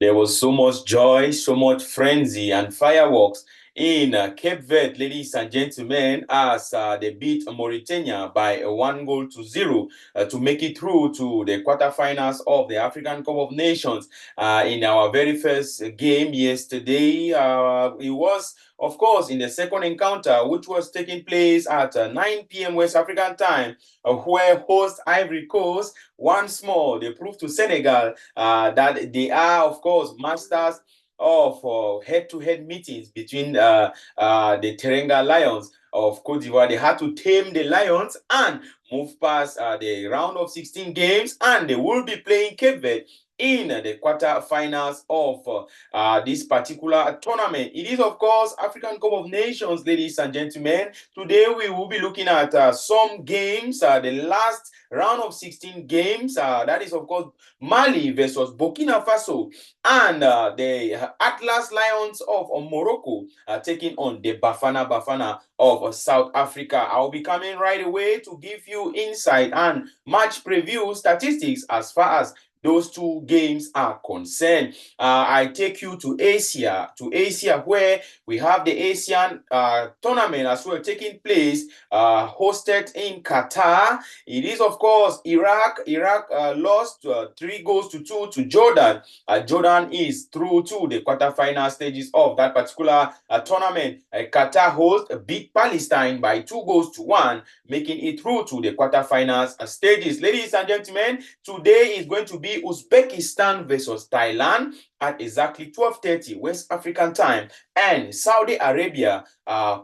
There was so much joy, so much frenzy, and fireworks in Cape Verde, ladies and gentlemen, as they beat Mauritania by 1 goal to 0 to make it through to the quarterfinals of the African Cup of Nations. In our very first game yesterday, it was, of course, in the second encounter, which was taking place at 9 p.m. West African time, where host Ivory Coast once more they proved to Senegal that they are, of course, masters of head-to-head meetings between the Teranga Lions of Cote d'Ivoire. They had to tame the Lions and move past the round of 16 games, and they will be playing Cape Verde in the quarterfinals of this particular tournament. It is, of course, African Cup of Nations, ladies and gentlemen. Today, we will be looking at some games, the last round of 16 games. That is, of course, Mali versus Burkina Faso, and the Atlas Lions of Morocco taking on the Bafana of South Africa. I'll be coming right away to give you insight and match preview statistics as far as those two games are concerned. I take you to Asia, where we have the Asian tournament as well taking place, hosted in Qatar. It is, of course, Iraq. Iraq lost 3 goals to 2 to Jordan. Jordan is through to the quarterfinal stages of that particular tournament. Qatar host beat Palestine by 2 goals to 1, making it through to the quarterfinals stages. Ladies and gentlemen, today is going to be Uzbekistan versus Thailand at exactly 12:30 West African time, and Saudi Arabia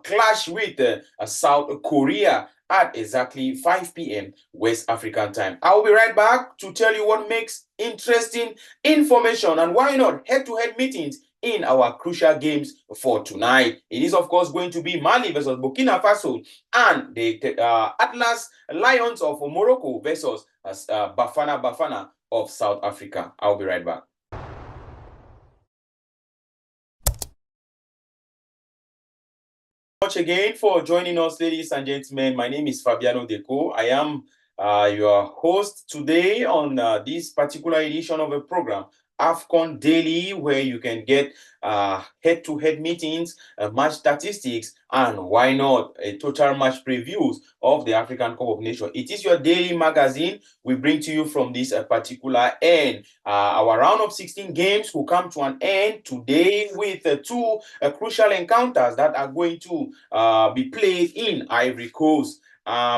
clash with South Korea at exactly 5 p.m. West African time. I will be right back to tell you what makes interesting information and why not head-to-head meetings in our crucial games for tonight. It is, of course, going to be Mali versus Burkina Faso and the Atlas Lions of Morocco versus Bafana of South Africa. I'll be right back. Much again for joining us, ladies and gentlemen. My name is Fabiano Deco. I am your host today on this particular edition of a program, AFCON Daily, where you can get head-to-head meetings, match statistics, and why not a total match previews of the African Cup of Nations. It is your daily magazine we bring to you from this particular end. Our round of 16 games will come to an end today with two crucial encounters that are going to be played in Ivory Coast.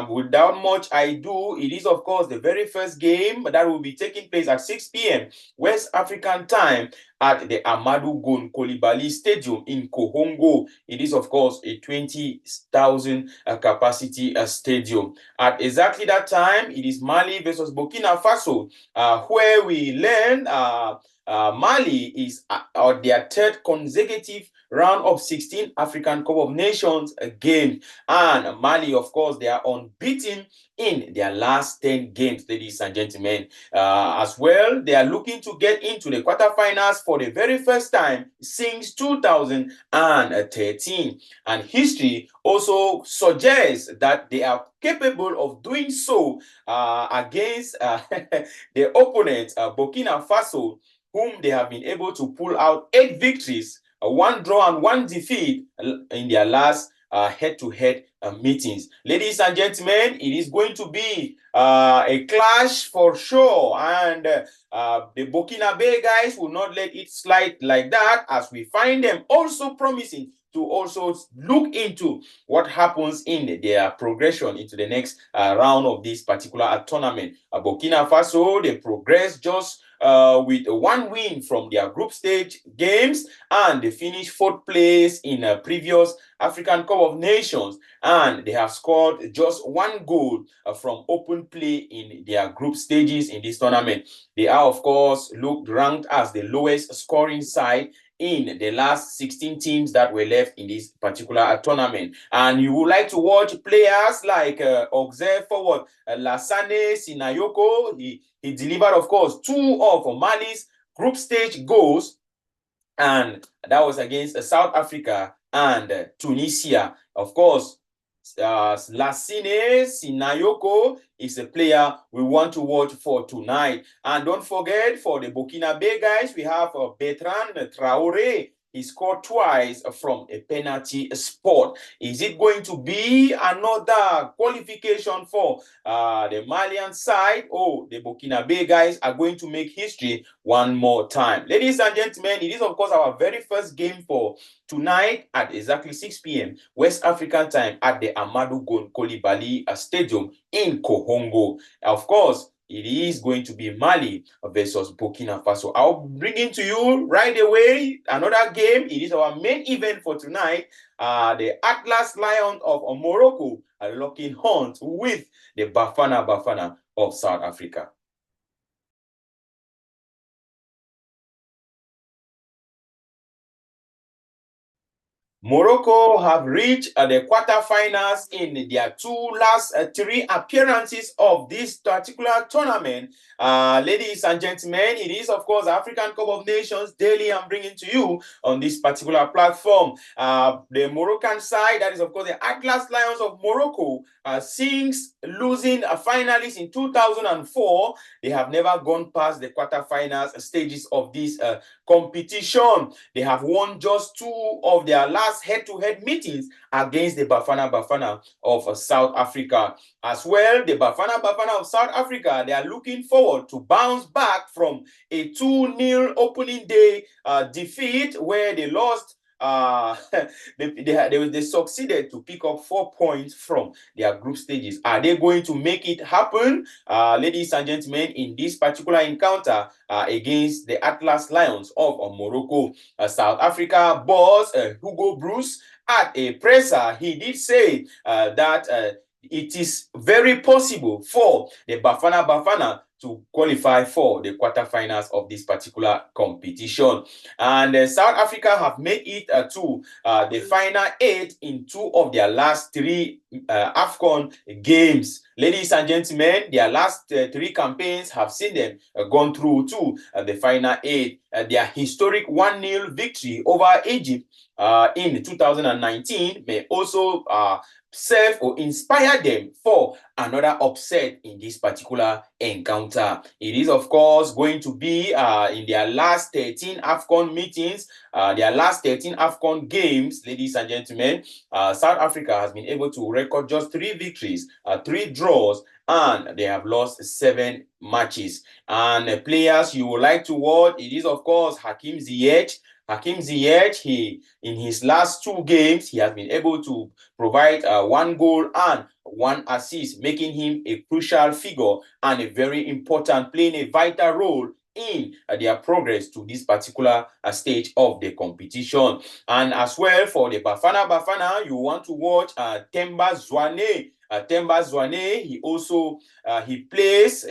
Without much ado, it is, of course, the very first game that will be taking place at 6 p.m. West African time at the Amadou Gon Coulibaly Stadium in Kohongo. It is, of course, a 20,000 capacity stadium. At exactly that time, it is Mali versus Burkina Faso, where we learn Mali is on their third consecutive round of 16 African Cup of Nations game. And Mali, of course, they are unbeaten in their last 10 games, ladies and gentlemen. As well, they are looking to get into the quarterfinals for the very first time since 2013. And history also suggests that they are capable of doing so against the opponent, Burkina Faso, whom they have been able to pull out 8 victories, 1 draw and 1 defeat in their last head-to-head meetings. Ladies and gentlemen, it is going to be a clash for sure, and the Burkinabe guys will not let it slide like that, as we find them also promising to also look into what happens in their progression into the next round of this particular tournament. Burkina Faso, they progress just with 1 win from their group stage games, and they finished 4th place in a previous African Cup of Nations, and they have scored just 1 goal from open play in their group stages in this tournament. They are, of course, ranked as the lowest scoring side in the last 16 teams that were left in this particular tournament. And you would like to watch players like Auxerre forward Lassane Sinayoko. He delivered, of course, 2 of Mali's group stage goals, and that was against South Africa and Tunisia. Of course, Lassine Sinayoko is a player we want to watch for tonight. And don't forget, for the Burkina guys, we have Bertrand Traoré. He scored twice from a penalty spot. Is it going to be another qualification for the Malian side? Oh, the Burkina guys are going to make history one more time. Ladies and gentlemen, it is, of course, our very first game for tonight at exactly 6 p.m. West African time at the Amadou Coulibaly Stadium in Kohongo. Of course, it is going to be Mali versus Burkina Faso. I'll bring into you right away another game. It is our main event for tonight. The Atlas Lions of Morocco are locking horns with the Bafana of South Africa. Morocco have reached the quarterfinals in their last three appearances of this particular tournament. Ladies and gentlemen, it is, of course, African Cup of Nations daily I'm bringing to you on this particular platform. The Moroccan side, that is, of course, the Atlas Lions of Morocco, since losing a finalist in 2004, they have never gone past the quarterfinals stages of this competition. They have won just 2 of their last head-to-head meetings against the Bafana of South Africa. As well, the Bafana of South Africa, they are looking forward to bounce back from a 2-0 opening day defeat where they lost. They succeeded to pick up 4 points from their group stages. Are they going to make it happen, ladies and gentlemen, in this particular encounter against the Atlas Lions of Morocco? South Africa boss Hugo Bruce, at a presser, he did say that it is very possible for the Bafana to qualify for the quarterfinals of this particular competition. And South Africa have made it to the final 8 in 2 of their last 3 AFCON games. Ladies and gentlemen, their last 3 campaigns have seen them gone through to the final 8. Their historic 1-0 victory over Egypt in 2019 may also serve or inspire them for another upset in this particular encounter. It is, of course, going to be in their last 13 AFCON meetings, their last 13 AFCON games, ladies and gentlemen. South Africa has been able to record just 3 victories, 3 draws, and they have lost 7 matches. And players you would like to watch, it is, of course, Hakim Ziyech. Hakim Ziyech, in his last 2 games, he has been able to provide 1 goal and 1 assist, making him a crucial figure and a very important, playing a vital role in their progress to this particular stage of the competition. And as well, for the Bafana, you want to watch Themba Zwane. Themba Zwane, he also he plays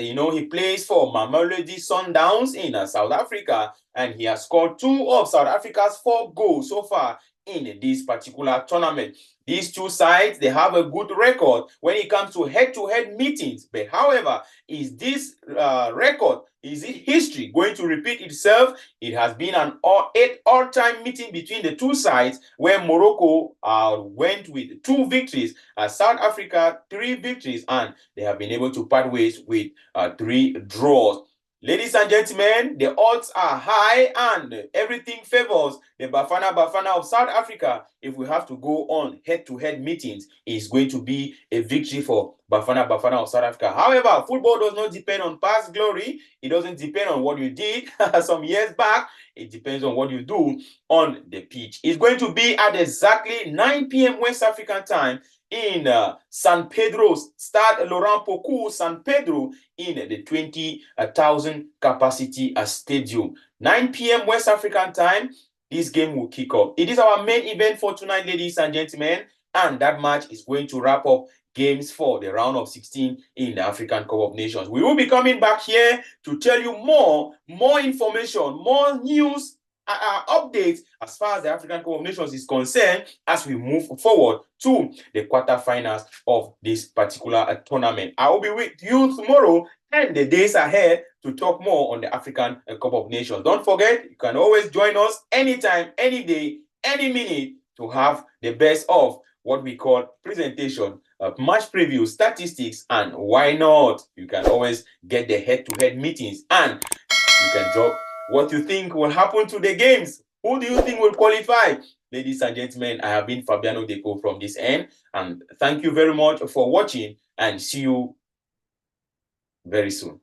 for Mamelodi Sundowns in South Africa, and he has scored 2 of South Africa's 4 goals so far in this particular tournament. These 2 sides, they have a good record when it comes to head-to-head meetings. But however, is this record, is it history going to repeat itself? It has been an all-time meeting between the 2 sides where Morocco went with 2 victories, South Africa 3 victories, and they have been able to part ways with 3 draws. Ladies and gentlemen, the odds are high and everything favors the Bafana of South Africa. If we have to go on head-to-head meetings, it's going to be a victory for Bafana of South Africa. However, football does not depend on past glory. It doesn't depend on what you did some years back. It depends on what you do on the pitch. It's going to be at exactly 9 p.m. West African time in San Pedro, Stade Laurent Pokou, San Pedro, in the 20,000 capacity stadium. 9 p.m. West African time, this game will kick off. It is our main event for tonight, ladies and gentlemen, and that match is going to wrap up games for the round of 16 in the African Cup of Nations. We will be coming back here to tell you more information, more news, updates as far as the African Cup of Nations is concerned as we move forward to the quarterfinals of this particular tournament. I will be with you tomorrow and the days ahead to talk more on the African Cup of Nations. Don't forget, you can always join us anytime, any day, any minute to have the best of what we call presentation, match preview, statistics, and why not? You can always get the head-to-head meetings, and you can drop what you think will happen to the games. Who do you think will qualify? Ladies and gentlemen, I have been Fabiano Deco from this end, and thank you very much for watching, and see you very soon.